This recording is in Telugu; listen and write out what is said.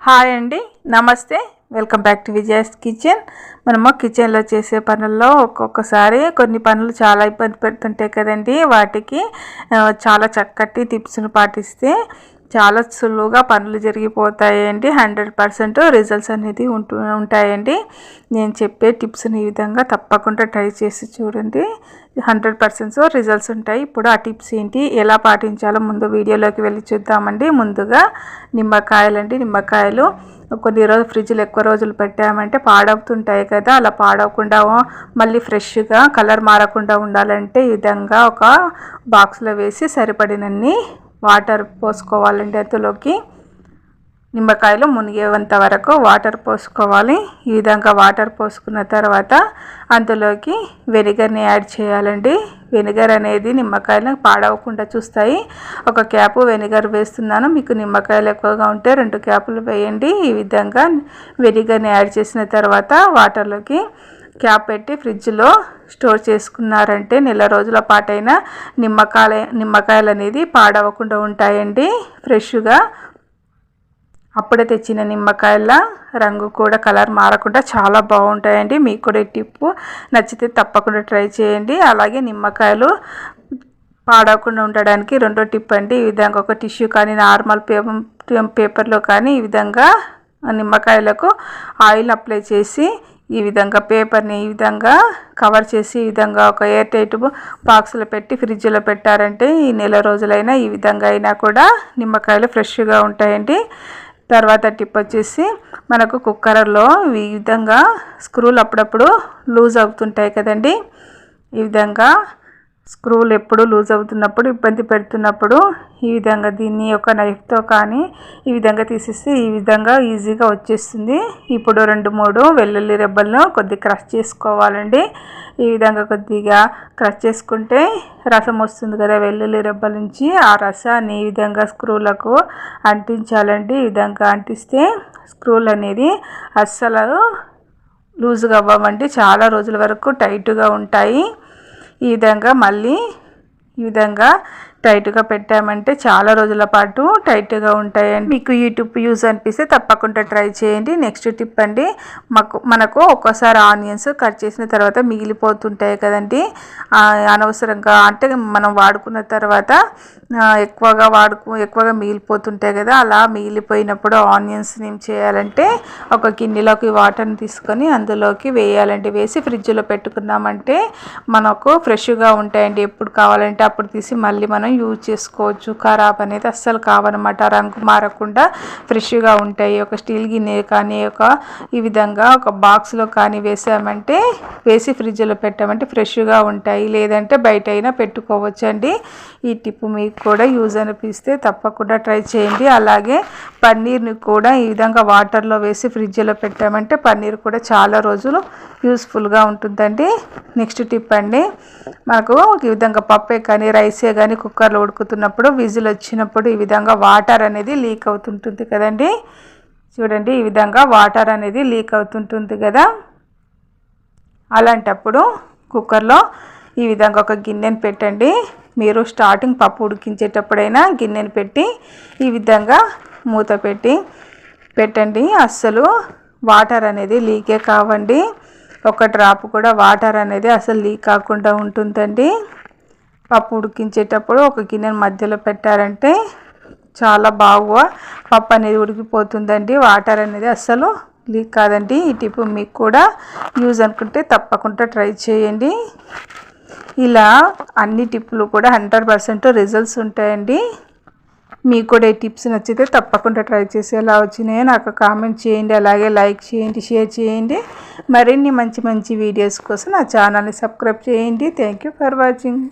హాయ్ అండి, నమస్తే. Welcome back to Vijaya's kitchen. మనము కిచెన్లో చేసే పనుల్లో ఒక్కొక్కసారి కొన్ని పనులు చాలా ఇబ్బంది పెడుతుంటాయి కదండి. వాటికి చాలా చక్కటి టిప్స్ను పాటిస్తే చాలా సులువుగా పనులు జరిగిపోతాయండి. 100% రిజల్ట్స్ అనేది ఉంటాయండి. నేను చెప్పే టిప్స్ని ఈ విధంగా తప్పకుండా ట్రై చేసి చూడండి. 100% రిజల్ట్స్ ఉంటాయి. ఇప్పుడు ఆ టిప్స్ ఏంటి, ఎలా పాటించాలో ముందు వీడియోలోకి వెళ్ళి చూద్దామండి. ముందుగా నిమ్మకాయలు కొన్ని రోజులు ఫ్రిడ్జ్లో ఎక్కువ రోజులు పెట్టామంటే పాడవుతుంటాయి కదా. అలా పాడవకుండా మళ్ళీ ఫ్రెష్గా కలర్ మారకుండా ఉండాలంటే ఈ విధంగా ఒక బాక్స్లో వేసి సరిపడినన్ని వాటర్ పోసుకోవాలండి. అందులోకి నిమ్మకాయలు మునిగేంత వరకు వాటర్ పోసుకోవాలి. ఈ విధంగా వాటర్ పోసుకున్న తర్వాత అందులోకి వెనిగర్ని యాడ్ చేయాలండి. వెనిగర్ అనేది నిమ్మకాయలు పాడవకుండా చూస్తాయి. ఒక క్యాపు వెనిగర్ వేస్తున్నాను. మీకు నిమ్మకాయలు ఎక్కువగా ఉంటే 2 క్యాపులు వేయండి. ఈ విధంగా వెనిగర్ని యాడ్ చేసిన తర్వాత వాటర్లోకి క్యాప్ పెట్టి ఫ్రిడ్జ్లో స్టోర్ చేసుకున్నారంటే నెల రోజుల పాటైనా నిమ్మకాయలు అనేది పాడవకుండా ఉంటాయండి. ఫ్రెష్గా అప్పుడే తెచ్చిన నిమ్మకాయల రంగు కూడా కలర్ మారకుండా చాలా బాగుంటాయండి. మీకు కూడా ఈ టిప్పు నచ్చితే తప్పకుండా ట్రై చేయండి. అలాగే నిమ్మకాయలు పాడవకుండా ఉండడానికి రెండో టిప్ అండి. ఈ విధంగా ఒక టిష్యూ కానీ నార్మల్ పేపర్లో కానీ ఈ విధంగా నిమ్మకాయలకు ఆయిల్ అప్లై చేసి ఈ విధంగా పేపర్ని ఈ విధంగా కవర్ చేసి ఈ విధంగా ఒక ఎయిర్ టైట్ బాక్స్లో పెట్టి ఫ్రిడ్జ్లో పెట్టారంటే ఈ నెల రోజులైనా ఈ విధంగా అయినా కూడా నిమ్మకాయలు ఫ్రెష్గా ఉంటాయండి. తర్వాత టిప్ వచ్చేసి మనకు కుక్కర్లో ఈ విధంగా స్క్రూలు అప్పుడప్పుడు లూజ్ అవుతుంటాయి కదండి. ఈ విధంగా స్క్రూలు ఎప్పుడు లూజ్ అవుతున్నప్పుడు ఇబ్బంది పెడుతున్నప్పుడు ఈ విధంగా దీన్ని ఒక నైఫ్తో కానీ ఈ విధంగా తీసేస్తే ఈ విధంగా ఈజీగా వచ్చేస్తుంది. ఇప్పుడు 2-3 వెల్లుల్లి రెబ్బలను కొద్దిగా క్రష్ చేసుకోవాలండి. ఈ విధంగా కొద్దిగా క్రష్ చేసుకుంటే రసం వస్తుంది కదా వెల్లుల్లి రెబ్బల నుంచి. ఆ రసాన్ని ఈ విధంగా స్క్రూలకు అంటించాలండి. ఈ విధంగా అంటిస్తే స్క్రూలు అనేది అస్సలు లూజ్గా అవ్వవండి. చాలా రోజుల వరకు టైట్గా ఉంటాయి. ఈ విధంగా మళ్ళీ ఈ విధంగా టైట్గా పెట్టామంటే చాలా రోజుల పాటు టైట్గా ఉంటాయండి. మీకు ఈ టిప్ యూజ్ అనిపిస్తే తప్పకుండా ట్రై చేయండి. నెక్స్ట్ టిప్ అండి, మనకు ఒక్కోసారి ఆనియన్స్ కట్ చేసిన తర్వాత మిగిలిపోతుంటాయి కదండి. అనవసరంగా అంటే మనం వాడుకున్న తర్వాత ఎక్కువగా మిగిలిపోతుంటాయి కదా. అలా మిగిలిపోయినప్పుడు ఆనియన్స్ని ఏం చేయాలంటే ఒక గిన్నెలోకి వాటర్ని తీసుకొని అందులోకి వేయాలండి. వేసి ఫ్రిడ్జ్లో పెట్టుకున్నామంటే మనకు ఫ్రెష్గా ఉంటాయండి. ఎప్పుడు కావాలంటే అప్పుడు తీసి మళ్ళీ మనం యూజ్ చేసుకోవచ్చు. ఖరాబ్ అనేది అస్సలు కావన్నమాట. రంగు మారకుండా ఫ్రెష్గా ఉంటాయి. ఒక స్టీల్ గిన్నె కానీ ఈ విధంగా ఒక బాక్స్లో కానీ వేసి ఫ్రిడ్జ్లో పెట్టామంటే ఫ్రెష్గా ఉంటాయి. లేదంటే బయట అయినా పెట్టుకోవచ్చు అండి. ఈ టిప్ మీకు కూడా యూజ్ అనిపిస్తే తప్పకుండా ట్రై చేయండి. అలాగే పన్నీర్ని కూడా ఈ విధంగా వాటర్లో వేసి ఫ్రిడ్జ్లో పెట్టామంటే పన్నీర్ కూడా చాలా రోజులు యూస్ఫుల్గా ఉంటుందండి. నెక్స్ట్ టిప్ అండి, మనకు ఈ విధంగా పప్పే కానీ రైసే కానీ కుక్కర్లో ఉడుకుతున్నప్పుడు విజిల్ వచ్చినప్పుడు ఈ విధంగా వాటర్ అనేది లీక్ అవుతుంటుంది కదండి. చూడండి, ఈ విధంగా వాటర్ అనేది లీక్ అవుతుంటుంది కదా. అలాంటప్పుడు కుక్కర్లో ఈ విధంగా ఒక గిన్నెని పెట్టండి. మీరు స్టార్టింగ్ పప్పు ఉడికించేటప్పుడైనా గిన్నెని పెట్టి ఈ విధంగా మూత పెట్టండి. అస్సలు వాటర్ అనేది లీకే కావండి. ఒక డ్రాప్ కూడా వాటర్ అనేది అసలు లీక్ కాకుండా ఉంటుందండి. పప్పు ఉడికించేటప్పుడు ఒక గిన్నెని మధ్యలో పెట్టారంటే చాలా బాగా పప్పు అనేది ఉడికిపోతుందండి. వాటర్ అనేది అస్సలు లీక్ కాదండి. ఈ టిప్ మీకు కూడా యూజ్ అనుకుంటే తప్పకుండా ట్రై చేయండి. ఇలా అన్ని టిప్పులు కూడా 100% రిజల్ట్స్ ఉంటాయండి. మీకు కూడా ఈ టిప్స్ నచ్చితే తప్పకుండా ట్రై చేసి ఎలా వచ్చినాయో నాకు కామెంట్ చేయండి. అలాగే లైక్ చేయండి, షేర్ చేయండి. మరిన్ని మంచి వీడియోస్ కోసం నా ఛానల్ని సబ్స్క్రైబ్ చేయండి. Thank you for watching.